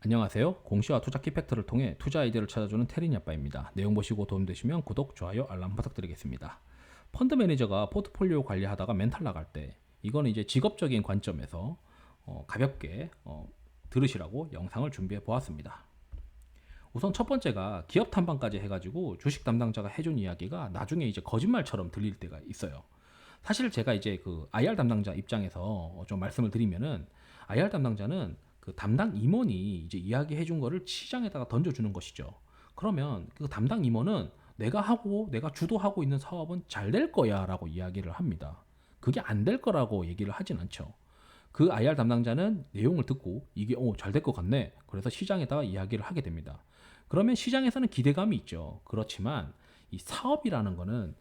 안녕하세요. 공시와 투자 키팩트를 통해 투자 아이디어를 찾아주는 테린이 아빠입니다. 내용 보시고 도움되시면 구독, 좋아요, 알람 부탁드리겠습니다. 펀드 매니저가 포트폴리오 관리하다가 멘탈 나갈 때 이거는 이제 직업적인 관점에서 가볍게 들으시라고 영상을 준비해 보았습니다. 우선 첫 번째가 기업 탐방까지 해가지고 주식 담당자가 해준 이야기가 나중에 이제 거짓말처럼 들릴 때가 있어요. 사실 제가 이제 그 IR 담당자 입장에서 좀 말씀을 드리면은 IR 담당자는 그 담당 임원이 이제 이야기해 준 거를 시장에다가 던져주는 것이죠. 그러면 그 담당 임원은 내가 주도하고 있는 사업은 잘 될 거야 라고 이야기를 합니다. 그게 안 될 거라고 얘기를 하진 않죠. 그 IR 담당자는 내용을 듣고 이게 잘 될 것 같네. 그래서 시장에다가 이야기를 하게 됩니다. 그러면 시장에서는 기대감이 있죠. 그렇지만 이 사업이라는 거는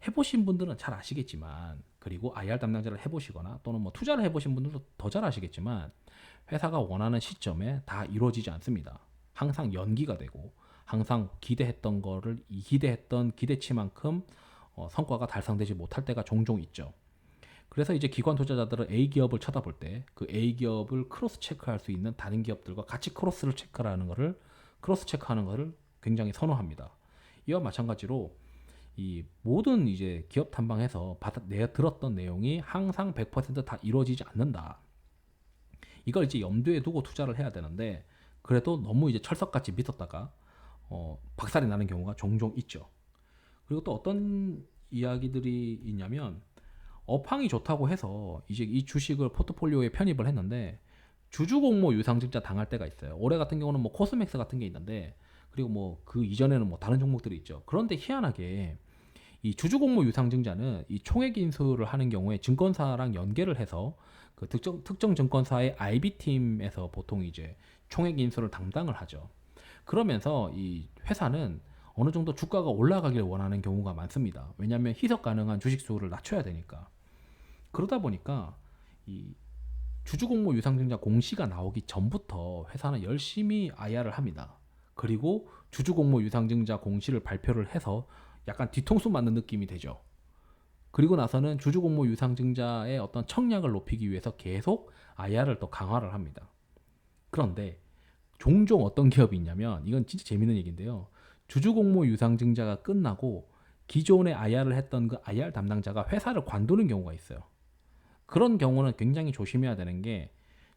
해보신 분들은 잘 아시겠지만, 그리고 IR 담당자를 해보시거나 또는 뭐 투자를 해보신 분들도 더 잘 아시겠지만, 회사가 원하는 시점에 다 이루어지지 않습니다. 항상 연기가 되고 항상 기대했던 기대치만큼 성과가 달성되지 못할 때가 종종 있죠. 그래서 이제 기관 투자자들은 A 기업을 쳐다볼 때 그 A 기업을 크로스 체크할 수 있는 다른 기업들과 같이 크로스 체크하는 것을 굉장히 선호합니다. 이와 마찬가지로 이 모든 이제 기업 탐방에서 들었던 내용이 항상 100%다 이루어지지 않는다. 이걸 이제 염두에 두고 투자를 해야 되는데, 그래도 너무 이제 철석같이 믿었다가 박살이 나는 경우가 종종 있죠. 그리고 또 어떤 이야기들이 있냐면, 업황이 좋다고 해서 이제 이 주식을 포트폴리오에 편입을 했는데 주주공모 유상증자 당할 때가 있어요. 올해 같은 경우는 뭐 코스맥스 같은 게 있는데, 그리고 뭐 그 이전에는 뭐 다른 종목들이 있죠. 그런데 희한하게 이 주주공모 유상증자는 이 총액 인수를 하는 경우에 증권사랑 연계를 해서 그 특정 증권사의 IB팀에서 보통 이제 총액 인수를 담당을 하죠. 그러면서 이 회사는 어느 정도 주가가 올라가길 원하는 경우가 많습니다. 왜냐하면 희석 가능한 주식 수를 낮춰야 되니까. 그러다 보니까 이 주주공모 유상증자 공시가 나오기 전부터 회사는 열심히 IR을 합니다. 그리고 주주공모 유상증자 공시를 발표를 해서 약간 뒤통수 맞는 느낌이 되죠. 그리고 나서는 주주공모 유상증자의 어떤 청약을 높이기 위해서 계속 IR을 또 강화를 합니다. 그런데 종종 어떤 기업이 있냐면, 이건 진짜 재밌는 얘기인데요. 주주공모 유상증자가 끝나고 기존에 IR을 했던 그 IR 담당자가 회사를 관두는 경우가 있어요. 그런 경우는 굉장히 조심해야 되는 게,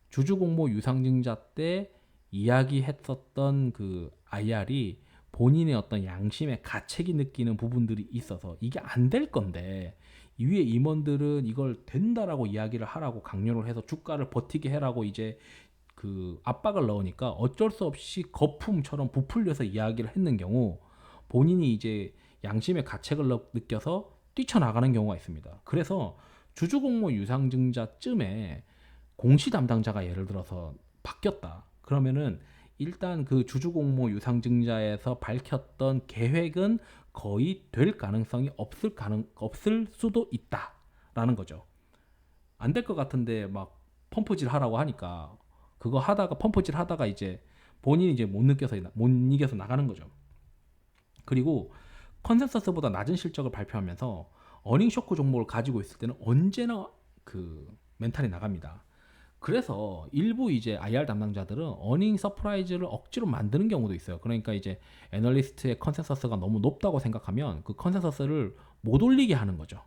주주공모 유상증자 때 이야기했었던 그 IR이 본인의 어떤 양심의 가책이 느끼는 부분들이 있어서 이게 안 될 건데, 이 위에 임원들은 이걸 된다라고 이야기를 하라고 강요를 해서 주가를 버티게 해라고 이제 그 압박을 넣으니까 어쩔 수 없이 거품처럼 부풀려서 이야기를 했는 경우, 본인이 이제 양심의 가책을 느껴서 뛰쳐나가는 경우가 있습니다. 그래서 주주공모 유상증자쯤에 공시 담당자가 예를 들어서 바뀌었다. 그러면은 일단 그 주주공모 유상증자에서 밝혔던 계획은 거의 될 가능성이 없을 수도 있다라는 거죠. 안 될 것 같은데 막 펌프질 하라고 하니까, 그거 하다가 펌프질 하다가 이제 본인이 이제 못 이겨서 나가는 거죠. 그리고 컨센서스보다 낮은 실적을 발표하면서 어닝 쇼크 종목을 가지고 있을 때는 언제나 그 멘탈이 나갑니다. 그래서 일부 이제 IR 담당자들은 어닝 서프라이즈를 억지로 만드는 경우도 있어요. 그러니까 이제 애널리스트의 컨센서스가 너무 높다고 생각하면 그 컨센서스를 못 올리게 하는 거죠.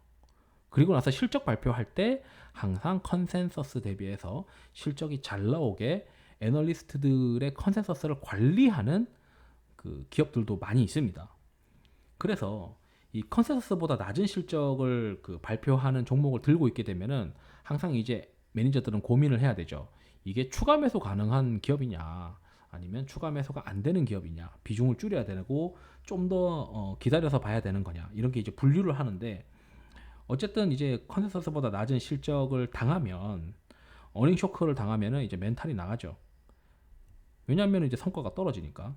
그리고 나서 실적 발표할 때 항상 컨센서스 대비해서 실적이 잘 나오게 애널리스트들의 컨센서스를 관리하는 그 기업들도 많이 있습니다. 그래서 이 컨센서스보다 낮은 실적을 그 발표하는 종목을 들고 있게 되면은 항상 이제 매니저들은 고민을 해야 되죠. 이게 추가 매수 가능한 기업이냐, 아니면 추가 매수가 안 되는 기업이냐, 비중을 줄여야 되고 좀 더 기다려서 봐야 되는 거냐, 이런 게 이제 분류를 하는데, 어쨌든 이제 컨센서스보다 낮은 실적을 당하면, 어닝 쇼크를 당하면은 이제 멘탈이 나가죠. 왜냐하면 이제 성과가 떨어지니까.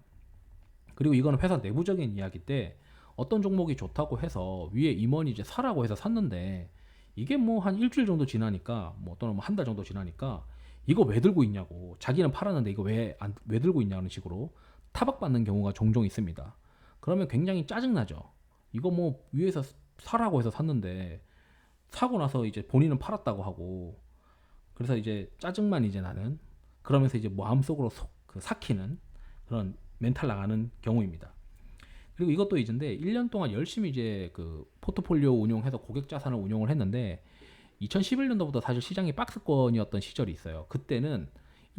그리고 이거는 회사 내부적인 이야기 때, 어떤 종목이 좋다고 해서 위에 임원이 이제 사라고 해서 샀는데, 이게 뭐 한 일주일 정도 지나니까, 뭐 또는 뭐 한 달 정도 지나니까, 이거 왜 들고 있냐고, 자기는 팔았는데 이거 왜 들고 있냐는 식으로 타박받는 경우가 종종 있습니다. 그러면 굉장히 짜증나죠. 이거 뭐 위에서 사라고 해서 샀는데, 사고 나서 이제 본인은 팔았다고 하고, 그래서 이제 짜증만 이제 나는, 그러면서 이제 마음속으로 그 삭히는 그런 멘탈 나가는 경우입니다. 그리고 이것도 이제인데 1년 동안 열심히 이제 그 포트폴리오 운용해서 고객 자산을 운용을 했는데 2011년도부터 사실 시장이 박스권이었던 시절이 있어요. 그때는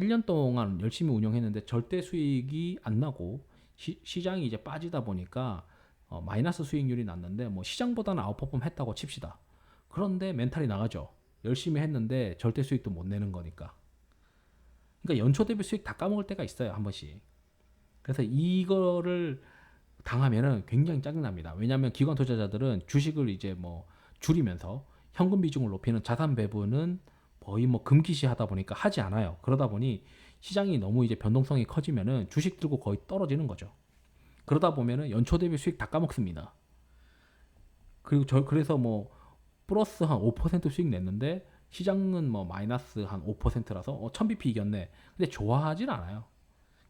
1년 동안 열심히 운용했는데 절대 수익이 안 나고 시장이 이제 빠지다 보니까 마이너스 수익률이 났는데 뭐 시장보다는 아웃퍼폼 했다고 칩시다. 그런데 멘탈이 나가죠. 열심히 했는데 절대 수익도 못 내는 거니까. 그러니까 연초 대비 수익 다 까먹을 때가 있어요, 한 번씩. 그래서 이거를 당하면은 굉장히 짜증납니다. 왜냐하면 기관 투자자들은 주식을 이제 뭐 줄이면서 현금 비중을 높이는 자산 배분은 거의 뭐 금기시 하다 보니까 하지 않아요. 그러다 보니 시장이 너무 이제 변동성이 커지면은 주식 들고 거의 떨어지는 거죠. 그러다 보면은 연초 대비 수익 다 까먹습니다. 그리고 그래서 뭐 플러스 한 5% 수익 냈는데 시장은 뭐 마이너스 한 5%라서 1000bp 이겼네. 근데 좋아하진 않아요.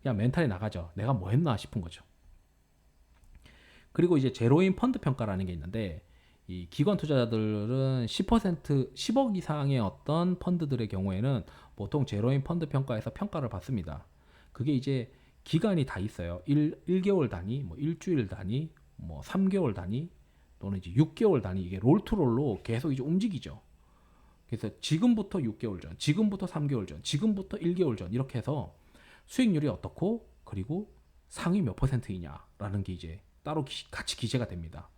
그냥 멘탈이 나가죠. 내가 뭐 했나 싶은 거죠. 그리고 이제 제로인 펀드 평가라는 게 있는데 이 기관 투자자들은 10% 10억 이상의 어떤 펀드들의 경우에는 보통 제로인 펀드 평가에서 평가를 받습니다. 그게 이제 기간이 다 있어요. 1개월 단위, 뭐 일주일 단위, 뭐 3개월 단위 또는 이제 6개월 단위 이게 롤투롤로 계속 이제 움직이죠. 그래서 지금부터 6개월 전, 지금부터 3개월 전, 지금부터 1개월 전 이렇게 해서 수익률이 어떻고 그리고 상위 몇 %이냐라는 게 이제 따로 같이 기재가 됩니다.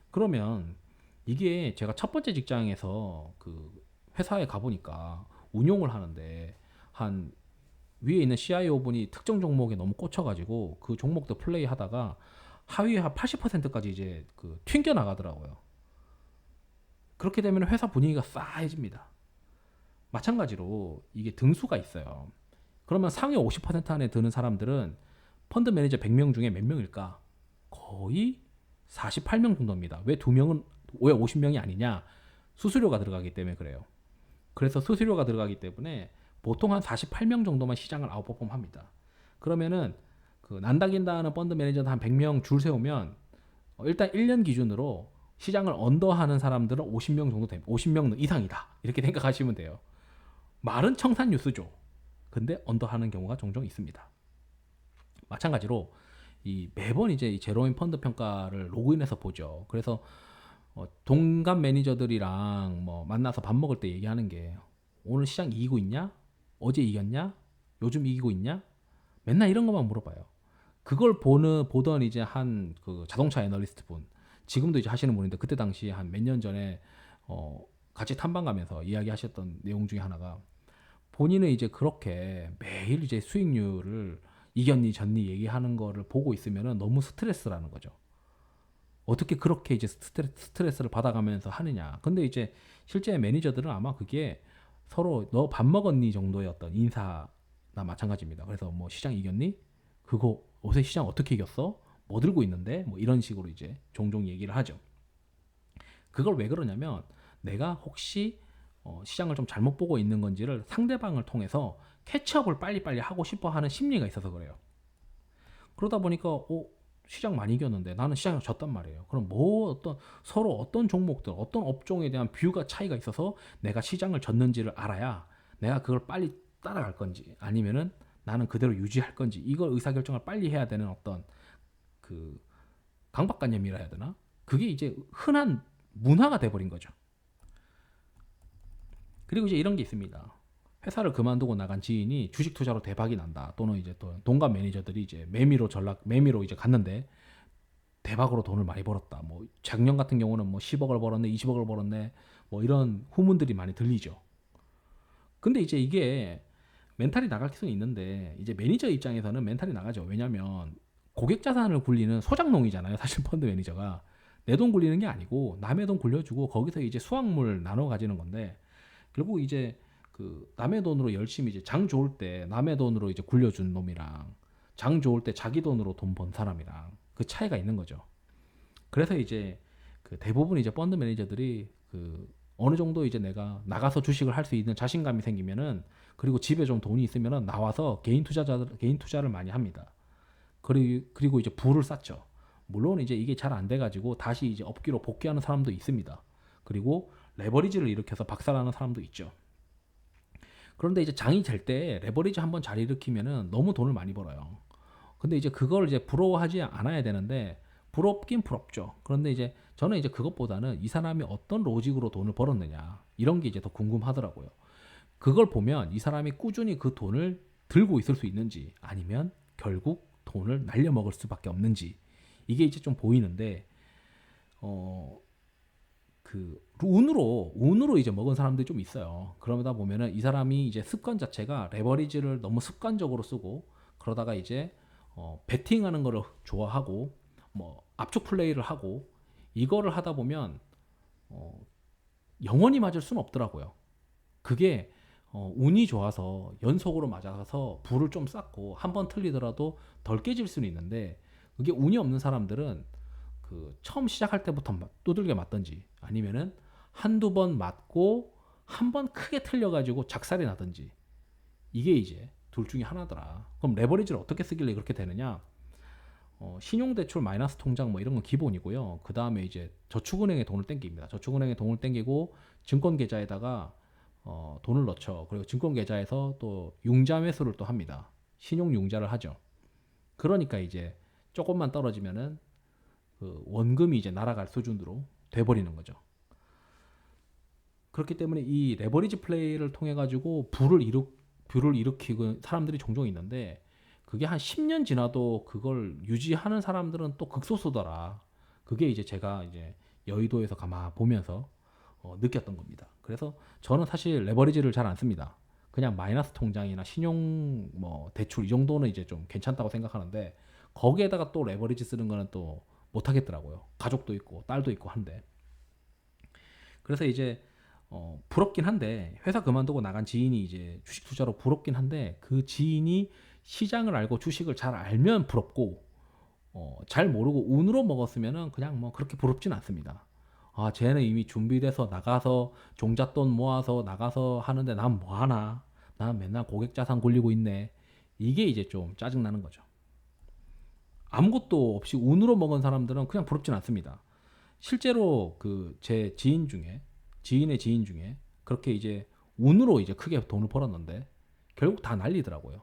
그러면 이게 제가 첫 번째 직장에서 그 회사에 가보니까 운용을 하는데 한 위에 있는 CIO 분이 특정 종목에 너무 꽂혀가지고 그 종목도 플레이 하다가 하위에 한 80%까지 이제 그 튕겨 나가더라고요. 그렇게 되면 회사 분위기가 싸해집니다. 마찬가지로 이게 등수가 있어요. 그러면 상위 50% 안에 드는 사람들은 펀드 매니저 100명 중에 몇 명일까? 거의 48명 정도입니다. 왜 2명은 왜 50명이 아니냐? 수수료가 들어가기 때문에 그래요. 그래서 수수료가 들어가기 때문에 보통 한 48명 정도만 시장을 아웃퍼폼 합니다. 그러면은 그 난다긴다 하는 펀드 매니저도 한 100명 줄 세우면 일단 1년 기준으로 시장을 언더하는 사람들은 50명 정도 됩니다. 50명 이상이다. 이렇게 생각하시면 돼요. 말은 청산 뉴스죠. 근데 언더하는 경우가 종종 있습니다. 마찬가지로 이 매번 이제 이 제로인 펀드 평가를 로그인해서 보죠. 그래서 동갑 매니저들이랑 뭐 만나서 밥 먹을 때 얘기하는 게 오늘 시장 이기고 있냐? 어제 이겼냐? 요즘 이기고 있냐? 맨날 이런 것만 물어봐요. 그걸 보던 이제 한 그 자동차 애널리스트 분, 지금도 이제 하시는 분인데 그때 당시 한 몇 년 전에 같이 탐방 가면서 이야기하셨던 내용 중에 하나가 본인은 이제 그렇게 매일 이제 수익률을 이겼니 졌니 얘기하는 거를 보고 있으면은 너무 스트레스라는 거죠. 어떻게 그렇게 이제 스트레스를 받아가면서 하느냐. 근데 이제 실제 매니저들은 아마 그게 서로 너 밥 먹었니 정도의 어떤 인사나 마찬가지입니다. 그래서 뭐 시장 이겼니? 그거 요새 시장 어떻게 이겼어? 뭐 들고 있는데? 뭐 이런 식으로 이제 종종 얘기를 하죠. 그걸 왜 그러냐면 내가 혹시 시장을 좀 잘못 보고 있는 건지를 상대방을 통해서 캐치업을 빨리빨리 하고 싶어 하는 심리가 있어서 그래요. 그러다 보니까 시장 많이 이겼는데 나는 시장을 졌단 말이에요. 그럼 뭐 서로 어떤 종목들, 어떤 업종에 대한 뷰가 차이가 있어서 내가 시장을 졌는지를 알아야 내가 그걸 빨리 따라갈 건지 아니면은 나는 그대로 유지할 건지 이걸 의사결정을 빨리 해야 되는 어떤 그 강박관념이라 해야 되나? 그게 이제 흔한 문화가 돼버린 거죠. 그리고 이제 이런 게 있습니다. 회사를 그만두고 나간 지인이 주식 투자로 대박이 난다. 또는 이제 또 동갑 매니저들이 이제 매미로 이제 갔는데 대박으로 돈을 많이 벌었다. 뭐 작년 같은 경우는 뭐 10억을 벌었네, 20억을 벌었네. 뭐 이런 후문들이 많이 들리죠. 근데 이제 이게 멘탈이 나갈 수는 있는데 이제 매니저 입장에서는 멘탈이 나가죠. 왜냐면 고객 자산을 굴리는 소장농이잖아요. 사실 펀드 매니저가 내 돈 굴리는 게 아니고 남의 돈 굴려주고 거기서 이제 수확물 나눠 가지는 건데 결국 이제 그 남의 돈으로 열심히 이제 장 좋을 때 남의 돈으로 이제 굴려준 놈이랑 장 좋을 때 자기 돈으로 돈 번 사람이랑 그 차이가 있는 거죠. 그래서 이제 그 대부분 이제 펀드 매니저들이 그 어느 정도 이제 내가 나가서 주식을 할 수 있는 자신감이 생기면은 그리고 집에 좀 돈이 있으면은 나와서 개인 투자를 많이 합니다. 그리고 이제 부를 쌓죠. 물론 이제 이게 잘 안 돼가지고 다시 이제 업기로 복귀하는 사람도 있습니다. 그리고 레버리지를 일으켜서 박살나는 사람도 있죠. 그런데 이제 장이 될 때 레버리지 한번 잘 일으키면은 너무 돈을 많이 벌어요. 근데 이제 그걸 이제 부러워하지 않아야 되는데 부럽긴 부럽죠. 그런데 이제 저는 이제 그것보다는 이 사람이 어떤 로직으로 돈을 벌었느냐 이런 게 이제 더 궁금하더라고요. 그걸 보면 이 사람이 꾸준히 그 돈을 들고 있을 수 있는지 아니면 결국 돈을 날려먹을 수밖에 없는지 이게 이제 좀 보이는데 어 그 운으로 이제 먹은 사람들이 좀 있어요. 그러다 보면은 이 사람이 이제 습관 자체가 레버리지를 너무 습관적으로 쓰고 그러다가 이제 베팅하는 거를 좋아하고 뭐 압축 플레이를 하고 이거를 하다 보면 어, 영원히 맞을 수는 없더라고요. 그게 운이 좋아서 연속으로 맞아서 불을 좀 쌓고 한 번 틀리더라도 덜 깨질 수는 있는데 그게 운이 없는 사람들은 그 처음 시작할 때부터 두들겨 맞든지 아니면은 한두 번 맞고 한 번 크게 틀려가지고 작살이 나든지 이게 이제 둘 중에 하나더라. 그럼 레버리지를 어떻게 쓰길래 그렇게 되느냐? 신용대출 마이너스 통장 뭐 이런 건 기본이고요. 그 다음에 이제 저축은행에 돈을 땡깁니다. 저축은행에 돈을 땡기고 증권계좌에다가 돈을 넣죠. 그리고 증권계좌에서 또 융자 매수를 또 합니다. 신용 융자를 하죠. 그러니까 이제 조금만 떨어지면은 그 원금이 이제 날아갈 수준으로 돼버리는 거죠. 그렇기 때문에 이 레버리지 플레이를 통해 가지고 부를 일으키고 사람들이 종종 있는데 그게 한 10년 지나도 그걸 유지하는 사람들은 또 극소수더라. 그게 이제 제가 이제 여의도에서 가만 보면서 느꼈던 겁니다. 그래서 저는 사실 레버리지를 잘 안 씁니다. 그냥 마이너스 통장이나 신용 뭐 대출 이 정도는 이제 좀 괜찮다고 생각하는데 거기에다가 또 레버리지 쓰는 거는 또 못 하겠더라고요. 가족도 있고 딸도 있고 한데. 그래서 이제 부럽긴 한데 회사 그만두고 나간 지인이 이제 주식 투자로 부럽긴 한데 그 지인이 시장을 알고 주식을 잘 알면 부럽고 잘 모르고 운으로 먹었으면은 그냥 뭐 그렇게 부럽진 않습니다. 아, 쟤는 이미 준비돼서 나가서 종잣돈 모아서 나가서 하는데 난 뭐 하나? 난 맨날 고객 자산 굴리고 있네. 이게 이제 좀 짜증 나는 거죠. 아무것도 없이 운으로 먹은 사람들은 그냥 부럽진 않습니다. 실제로 그 제 지인의 지인 중에 그렇게 이제 운으로 이제 크게 돈을 벌었는데 결국 다 날리더라고요.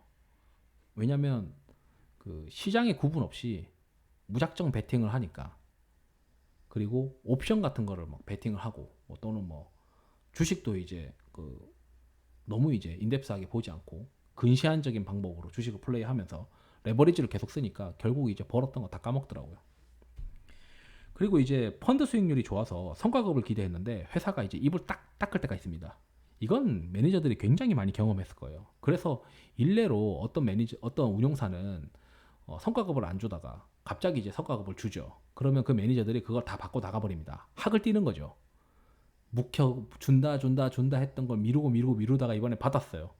왜냐면 그 시장에 구분 없이 무작정 베팅을 하니까 그리고 옵션 같은 거를 막 베팅을 하고 뭐 또는 뭐 주식도 이제 그 너무 이제 인덱스하게 보지 않고 근시안적인 방법으로 주식을 플레이하면서 레버리지를 계속 쓰니까 결국 이제 벌었던 거 다 까먹더라고요. 그리고 이제 펀드 수익률이 좋아서 성과급을 기대했는데 회사가 이제 입을 딱 닦을 때가 있습니다. 이건 매니저들이 굉장히 많이 경험했을 거예요. 그래서 일례로 어떤 운용사는 성과급을 안 주다가 갑자기 이제 성과급을 주죠. 그러면 그 매니저들이 그걸 다 받고 나가버립니다. 학을 띠는 거죠. 묵혀 준다 했던 걸 미루다가 이번에 받았어요.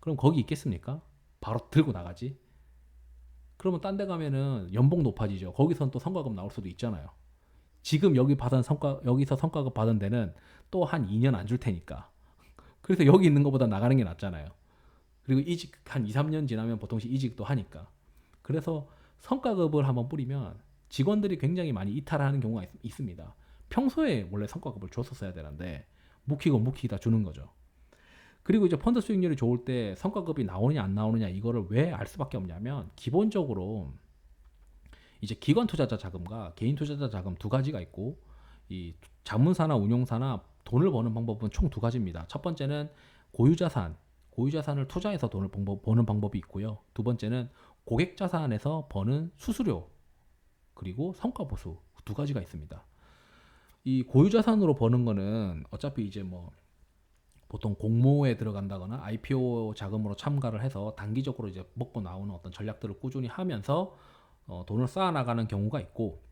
그럼 거기 있겠습니까? 바로 들고 나가지. 그러면 딴 데 가면은 연봉 높아지죠. 거기선 또 성과급 나올 수도 있잖아요. 지금 여기서 성과급 받은 데는 또 한 2년 안 줄 테니까. 그래서 여기 있는 것보다 나가는 게 낫잖아요. 그리고 이직 한 2, 3년 지나면 보통씩 이직도 하니까. 그래서 성과급을 한번 뿌리면 직원들이 굉장히 많이 이탈하는 경우가 있습니다. 평소에 원래 성과급을 줬었어야 되는데 묵히다 주는 거죠. 그리고 이제 펀드 수익률이 좋을 때 성과급이 나오느냐 안 나오느냐 이거를 왜 알 수밖에 없냐면 기본적으로 이제 기관 투자자 자금과 개인 투자자 자금 두 가지가 있고 이 자문사나 운용사나 돈을 버는 방법은 총 두 가지입니다. 첫 번째는 고유자산을 투자해서 돈을 버는 방법이 있고요. 두 번째는 고객자산에서 버는 수수료 그리고 성과보수 두 가지가 있습니다. 이 고유자산으로 버는 거는 어차피 이제 뭐 보통 공모에 들어간다거나 IPO 자금으로 참가를 해서 단기적으로 이제 먹고 나오는 어떤 전략들을 꾸준히 하면서 돈을 쌓아나가는 경우가 있고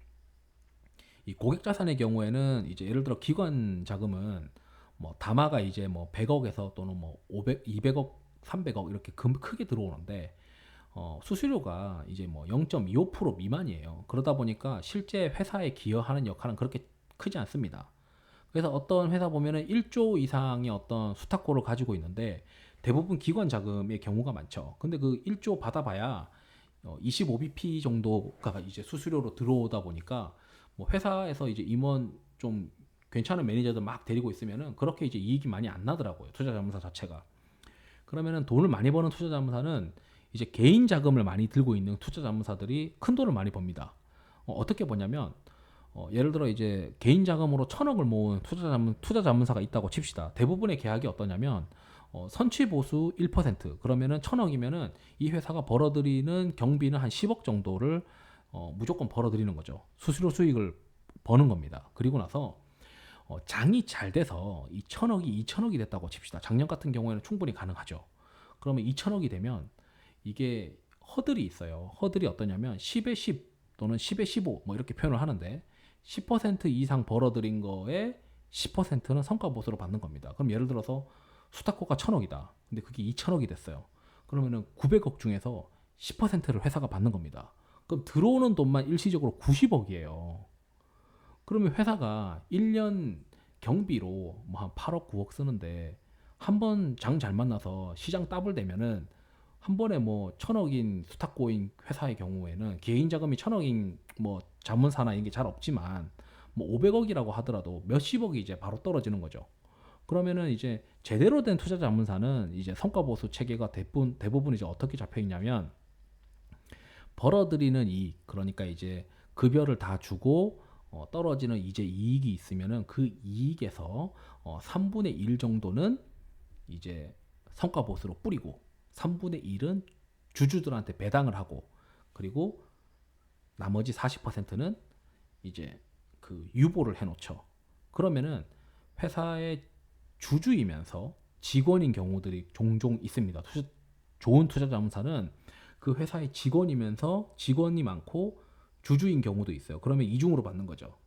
이 고객자산의 경우에는 이제 예를 들어 기관 자금은 뭐 담화가 이제 뭐 100억에서 또는 뭐 500, 200억, 300억 이렇게 크게 들어오는데 수수료가 이제 뭐 0.25% 미만이에요. 그러다 보니까 실제 회사에 기여하는 역할은 그렇게 크지 않습니다. 그래서 어떤 회사 보면은 1조 이상의 어떤 수탁고를 가지고 있는데 대부분 기관 자금의 경우가 많죠. 근데 그 1조 받아봐야 25bp 정도가 이제 수수료로 들어오다 보니까 뭐 회사에서 이제 임원 좀 괜찮은 매니저들 막 데리고 있으면은 그렇게 이제 이익이 많이 안 나더라고요. 투자자문사 자체가. 그러면은 돈을 많이 버는 투자자문사는 이제 개인 자금을 많이 들고 있는 투자자문사들이 큰 돈을 많이 법니다. 어떻게 보냐면 예를 들어 이제 개인 자금으로 1,000억을 모은 투자자문사가 있다고 칩시다. 대부분의 계약이 어떠냐면 선취 보수 1% 그러면은 1,000억이면은 이 회사가 벌어들이는 경비는 한 10억 정도를 무조건 벌어들이는 거죠. 수수료 수익을 버는 겁니다. 그리고 나서 장이 잘 돼서 이 1,000억이 2,000억이 됐다고 칩시다. 작년 같은 경우에는 충분히 가능하죠. 그러면 2,000억이 되면 이게 허들이 있어요. 허들이 어떠냐면 10에 10 또는 10에 15 뭐 이렇게 표현을 하는데 10% 이상 벌어들인 거에 10%는 성과보수로 받는 겁니다. 그럼 예를 들어서 수탁고가 1,000억이다. 근데 그게 2,000억이 됐어요. 그러면은 900억 중에서 10%를 회사가 받는 겁니다. 그럼 들어오는 돈만 일시적으로 90억이에요. 그러면 회사가 1년 경비로 뭐 한 8억 9억 쓰는데 한 번 장 잘 만나서 시장 따블되면은 한 번에 뭐 1,000억인 수탁고인 회사의 경우에는 개인 자금이 1,000억인 뭐 자문사나 이런 게 잘 없지만 뭐 500억이라고 하더라도 몇십억이 이제 바로 떨어지는 거죠. 그러면은 이제 제대로 된 투자 자문사는 이제 성과 보수 체계가 대부분 이제 어떻게 잡혀 있냐면 벌어들이는 이익 그러니까 이제 급여를 다 주고 떨어지는 이제 이익이 있으면은 그 이익에서 3분의 1 정도는 이제 성과 보수로 뿌리고 3분의 1은 주주들한테 배당을 하고 그리고 나머지 40%는 이제 그 유보를 해놓죠. 그러면은 회사의 주주이면서 직원인 경우들이 종종 있습니다. 좋은 투자 자문사는 그 회사의 직원이면서 직원이 많고 주주인 경우도 있어요. 그러면 이중으로 받는 거죠.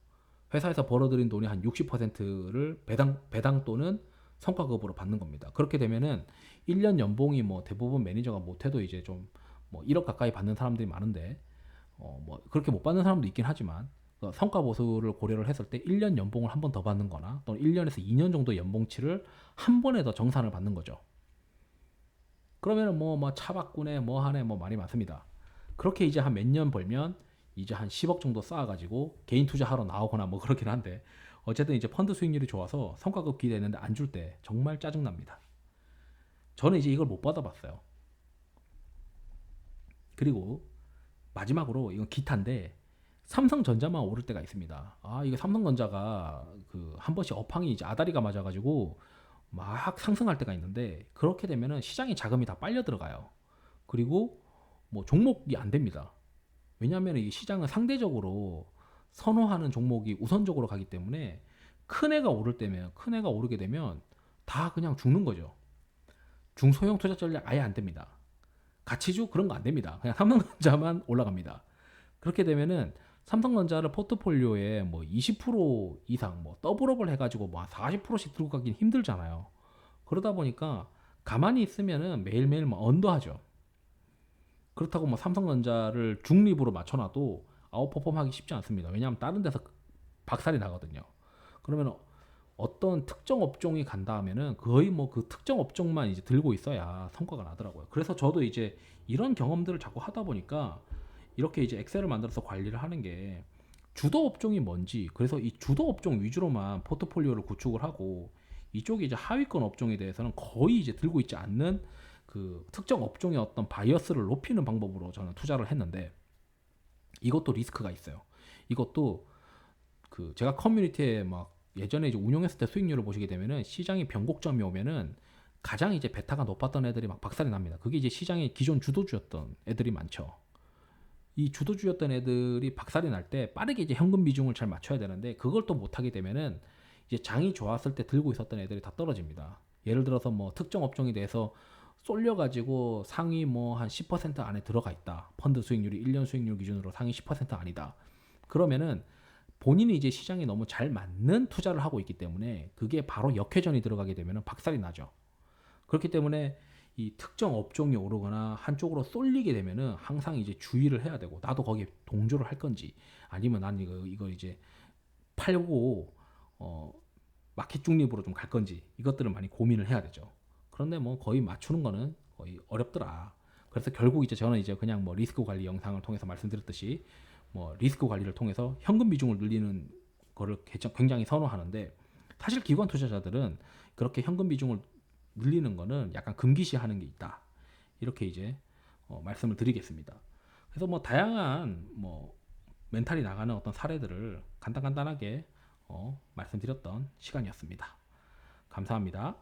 회사에서 벌어들인 돈이 한 60%를 배당 또는 성과급으로 받는 겁니다. 그렇게 되면은 1년 연봉이 뭐 대부분 매니저가 못해도 이제 좀 뭐 1억 가까이 받는 사람들이 많은데 뭐 그렇게 못 받는 사람도 있긴 하지만 성과 보수를 고려를 했을 때 1년 연봉을 한 번 더 받는 거나 또는 1년에서 2년 정도 연봉치를 한 번에 더 정산을 받는 거죠. 그러면은 뭐 차박꾼에 뭐 하네 뭐 말이 많습니다. 그렇게 이제 한 몇 년 벌면 이제 한 10억 정도 쌓아가지고 개인 투자하러 나오거나 뭐 그렇긴 한데 어쨌든 이제 펀드 수익률이 좋아서 성과급 기대했는데 안 줄 때 정말 짜증납니다. 저는 이제 이걸 못 받아봤어요. 그리고 마지막으로 이건 기타인데 삼성전자만 오를 때가 있습니다. 아 이게 삼성전자가 그 한 번씩 업황이 이제 아다리가 맞아가지고 막 상승할 때가 있는데 그렇게 되면은 시장에 자금이 다 빨려 들어가요. 그리고 뭐 종목이 안 됩니다. 왜냐하면 이 시장은 상대적으로 선호하는 종목이 우선적으로 가기 때문에 큰 애가 오르게 되면 다 그냥 죽는 거죠. 중소형 투자 전략 아예 안 됩니다. 가치주 그런 거 안 됩니다. 그냥 삼성전자만 올라갑니다. 그렇게 되면은 삼성전자를 포트폴리오에 뭐 20% 이상 뭐 더블업을 해가지고 뭐 40%씩 들고 가긴 힘들잖아요. 그러다 보니까 가만히 있으면은 매일매일 뭐 언더하죠. 그렇다고 뭐 삼성전자를 중립으로 맞춰놔도 아웃퍼폼하기 쉽지 않습니다. 왜냐하면 다른 데서 박살이 나거든요. 그러면 어떤 특정 업종이 간다 하면은 거의 뭐 그 특정 업종만 이제 들고 있어야 성과가 나더라고요. 그래서 저도 이제 이런 경험들을 자꾸 하다 보니까 이렇게 이제 엑셀을 만들어서 관리를 하는 게 주도 업종이 뭔지 그래서 이 주도 업종 위주로만 포트폴리오를 구축을 하고 이쪽에 이제 하위권 업종에 대해서는 거의 이제 들고 있지 않는 그 특정 업종의 어떤 바이어스를 높이는 방법으로 저는 투자를 했는데 이것도 리스크가 있어요. 이것도 그 제가 커뮤니티에 막 예전에 이제 운영했을 때 수익률을 보시게 되면은 시장이 변곡점이 오면은 가장 이제 베타가 높았던 애들이 막 박살이 납니다. 그게 이제 시장의 기존 주도주였던 애들이 많죠. 이 주도주였던 애들이 박살이 날 때 빠르게 이제 현금 비중을 잘 맞춰야 되는데 그걸 또 못하게 되면은 이제 장이 좋았을 때 들고 있었던 애들이 다 떨어집니다. 예를 들어서 뭐 특정 업종에 대해서 쏠려가지고 상위 뭐 한 10% 안에 들어가 있다. 펀드 수익률이 1년 수익률 기준으로 상위 10% 아니다. 그러면은 본인이 이제 시장에 너무 잘 맞는 투자를 하고 있기 때문에 그게 바로 역회전이 들어가게 되면 박살이 나죠. 그렇기 때문에 이 특정 업종이 오르거나 한쪽으로 쏠리게 되면은 항상 이제 주의를 해야 되고 나도 거기에 동조를 할 건지 아니면 난 이거 이제 팔고 마켓 중립으로 좀 갈 건지 이것들을 많이 고민을 해야 되죠. 그런데 뭐 거의 맞추는 거는 거의 어렵더라. 그래서 결국 이제 저는 이제 그냥 뭐 리스크 관리 영상을 통해서 말씀드렸듯이 뭐 리스크 관리를 통해서 현금 비중을 늘리는 거를 굉장히 선호하는데 사실 기관 투자자들은 그렇게 현금 비중을 늘리는 거는 약간 금기시하는 게 있다. 이렇게 이제 말씀을 드리겠습니다. 그래서 뭐 다양한 뭐 멘탈이 나가는 어떤 사례들을 간단하게 말씀드렸던 시간이었습니다. 감사합니다.